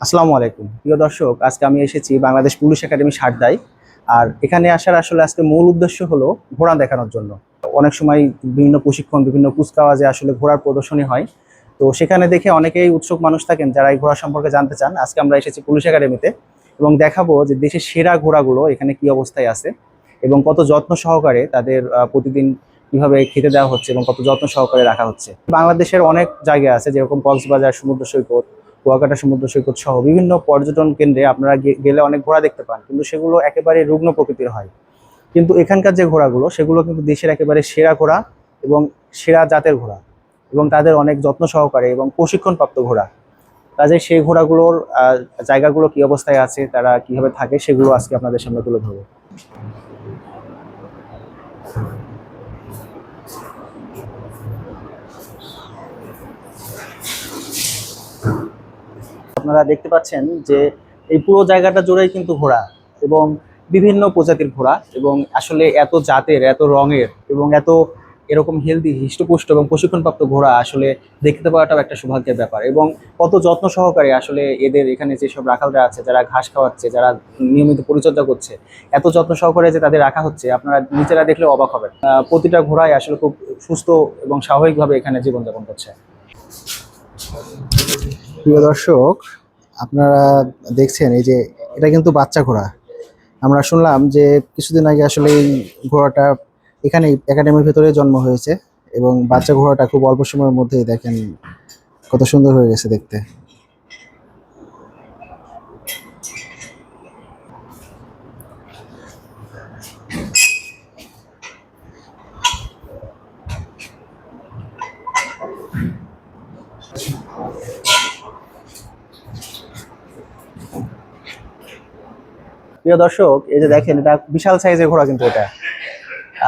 আসসালামু আলাইকুম প্রিয় দর্শক, আজকে আমি এসেছি বাংলাদেশ পুলিশ একাডেমি সারদায়। আর এখানে আসার আসলে আজকে মূল উদ্দেশ্য হলো ঘোড়া দেখানোর জন্য। অনেক সময় বিভিন্ন প্রশিক্ষণ, বিভিন্ন কুচকাওয়াজে আসলে ঘোড়ার প্রদর্শনী হয়। তো সেখানে দেখে অনেকেই উৎসুক মানুষ থাকেন যারা এই ঘোড়া সম্পর্কে জানতে চান। আজকে আমরা এসেছি পুলিশ একাডেমিতে এবং দেখাবো যে দেশের সেরা ঘোড়াগুলো এখানে কি অবস্থায় আছে এবং কত যত্ন সহকারে তাদের প্রতিদিন কিভাবে খেতে দেওয়া হচ্ছে এবং কত যত্ন সহকারে রাখা হচ্ছে। বাংলাদেশের অনেক জায়গা আছে, যেরকম কক্সবাজার সমুদ্র সৈকত, কুয়াকাটা সমুদ্র সৈকত সহ বিভিন্ন পর্যটন কেন্দ্রে আপনারা গেলে অনেক ঘোড়া দেখতে পান, কিন্তু সেগুলো একেবারে রুগ্ন প্রকৃতির হয়। কিন্তু এখানকার যে ঘোড়াগুলো সেগুলো কিন্তু দেশের একেবারে সেরা ঘোড়া এবং সেরা জাতের ঘোড়া এবং তাদের অনেক যত্ন সহকারে এবং প্রশিক্ষণপ্রাপ্ত ঘোড়া। কাজে সেই ঘোড়াগুলোর জায়গাগুলো কি অবস্থায় আছে, তারা কিভাবে থাকে, সেগুলো আজকে আপনাদের সামনে তুলে ধরবো। আপনারা দেখতে পাচ্ছেন যে এই পুরো জায়গাটা জুড়েই কিন্তু ঘোড়া এবং বিভিন্ন প্রজাতির ঘোড়া, এবং আসলে এত জাতের, এত রঙের এবং এত এরকম হেলদি, হৃষ্টপুষ্ট এবং প্রশিক্ষণপ্রাপ্ত ঘোড়া আসলে দেখতে পাওয়াটাও একটা সৌভাগ্যের ব্যাপার। এবং কত যত্ন সহকারে আসলে এদের এখানে যেসব রাখালরা আছে, যারা ঘাস খাওয়াচ্ছে, যারা নিয়মিত পরিচর্যা করছে, এত যত্ন সহকারে যে তাদের রাখা হচ্ছে, আপনারা নিজেরা দেখলে অবাক হবেন। প্রতিটা ঘোড়াই আসলে খুব সুস্থ এবং স্বাভাবিকভাবে এখানে জীবনযাপন করছে। প্রিয় দর্শক, আপনারা দেখছেন এই যে এটা কিন্তু বাচ্চা ঘোড়া। আমরা শুনলাম যে কিছুদিন আগে আসলে এই ঘোড়াটা এখানে একাডেমির ভেতরে জন্ম হয়েছে এবং বাচ্চা ঘোড়াটা খুব অল্প সময়ের মধ্যেই দেখেন কত সুন্দর হয়ে গেছে দেখতে। প্রিয় দর্শক, এই যে দেখেন, এটা বিশাল সাইজের ঘোড়া কিন্তু এটা।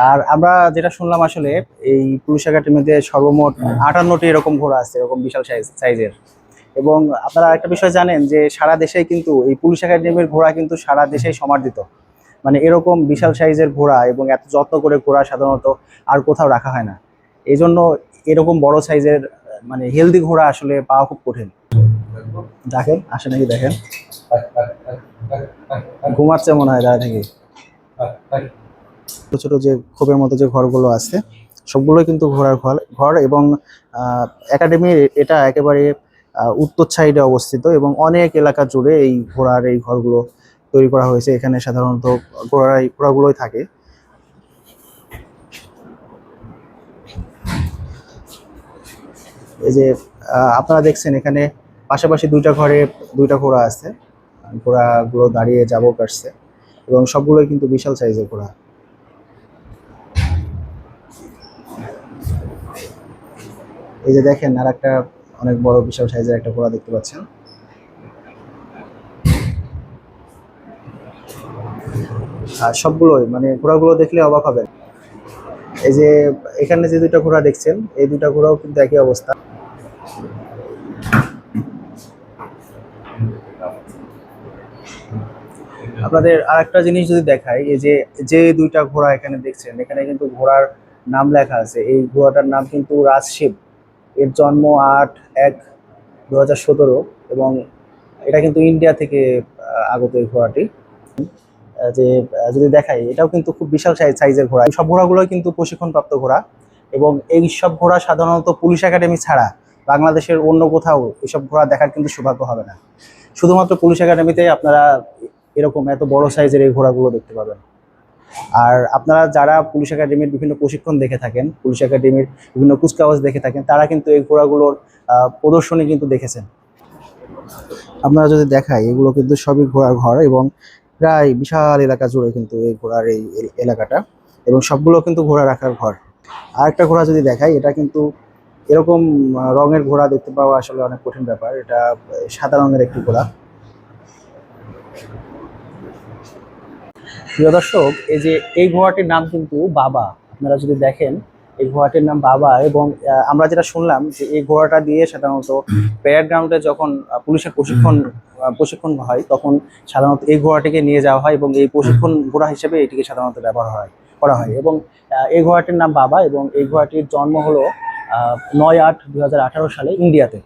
আর আমরা যেটা শুনলাম আসলে এই পুলিশ একাডেমিতে সর্বমোট 58টি এরকম ঘোড়া আছে, এরকম বিশাল সাইজের। এবং আপনারা একটা বিষয় জানেন যে সারা দেশেই কিন্তু এই পুলিশ একাডেমির ঘোড়া কিন্তু সারা দেশেই সমাদৃত। মানে এরকম বিশাল সাইজের ঘোড়া এবং এত যত্ন করে ঘোড়া সাধারণত আর কোথাও রাখা হয় না। এই জন্য এরকম বড় সাইজের মানে হেলদি ঘোড়া আসলে পাওয়া খুব কঠিন। দেখেন আসে নাকি, দেখেন ঘুমাচ্ছে মনে হয় দাঁড়া থেকে। ছোট ছোট যে খোপের মতো যে ঘরগুলো আছে সবগুলোই কিন্তু ঘোড়ার ঘর এবং একাডেমির এটা একেবারে উত্তর সাইডে অবস্থিত এবং অনেক এলাকা জুড়ে এই ঘোড়ার এই ঘরগুলো তৈরি করা হয়েছে। এখানে সাধারণত ঘোড়াগুলোই থাকে। এই যে আপনারা দেখছেন এখানে পাশাপাশি দুইটা ঘরে দুইটা ঘোড়া আছে। ঘোড়াগুলো দাঁড়িয়ে যাব কাটছে এবং সবগুলোই কিন্তু বিশাল সাইজের ঘোড়া। এই যে দেখেন আর একটা অনেক বড় বিশাল সাইজের একটা ঘোড়া দেখতে পাচ্ছেন। আর সবগুলোই মানে ঘোড়াগুলো দেখলে অবাক হবেন। এই যে এখানে যে দুইটা ঘোড়া দেখছেন, এই দুইটা ঘোড়াও কিন্তু একই অবস্থা। আপনাদের আরেকটা জিনিস যদি দেখাই, এই যে যে দুইটা ঘোড়া এখানে দেখছেন, এখানে কিন্তু ঘোড়ার নাম লেখা আছে। এই ঘোড়াটার নাম কিন্তু রাজশিব। এর জন্ম 8/1/2017 এবং এটা কিন্তু ইন্ডিয়া থেকে আগত এই ঘোড়াটি। যে যদি দেখাই, এটাও কিন্তু খুব বিশাল সাইজের ঘোড়া। সব ঘোড়াগুলোই কিন্তু প্রশিক্ষণপ্রাপ্ত ঘোড়া এবং এই সব ঘোড়া সাধারণত পুলিশ একাডেমি ছাড়া বাংলাদেশের অন্য কোথাও এসব ঘোড়া দেখার কিন্তু সৌভাগ্য হবে না। শুধুমাত্র পুলিশ একাডেমিতে আপনারা এরকম এত বড় সাইজের এই ঘোড়াগুলো দেখতে পাবেন। আর আপনারা যারা পুলিশ একাডেমির বিভিন্ন প্রশিক্ষণ দেখে থাকেন, পুলিশ একাডেমির বিভিন্ন কুচকাওয়াজ দেখে থাকেন, তারা কিন্তু এই ঘোড়াগুলোর প্রদর্শনী কিন্তু দেখেছেন। আপনারা যদি দেখাই, এগুলো কিন্তু সবই ঘোড়ার ঘর এবং প্রায় বিশাল এলাকা জুড়ে কিন্তু এই ঘোড়ার এই এলাকাটা এবং সবগুলো কিন্তু ঘোড়া রাখার ঘর। আর একটা ঘোড়া যদি দেখাই, এটা কিন্তু এরকম রঙের ঘোড়া দেখতে পাওয়া আসলে অনেক কঠিন ব্যাপার। এটা সাদা রঙের একটি ঘোড়া। প্রিয় দর্শক, এই যে এই ঘোড়াটির নাম কিন্তু বাবা। আপনারা যদি দেখেন, এই ঘোড়াটির নাম বাবা। এবং আমরা যেটা শুনলাম যে এই ঘোড়াটা দিয়ে সাধারণত প্যারেড গ্রাউন্ডে যখন পুলিশের প্রশিক্ষণ হয়, তখন সাধারণত এই ঘোড়াটিকে নিয়ে যাওয়া হয় এবং এই প্রশিক্ষণ ঘোড়া হিসেবে এটিকে সাধারণত করা হয়। এবং এই ঘোড়াটির নাম বাবা এবং এই ঘোড়াটির জন্ম হলো 9/8/2018 সালে ইন্ডিয়াতে।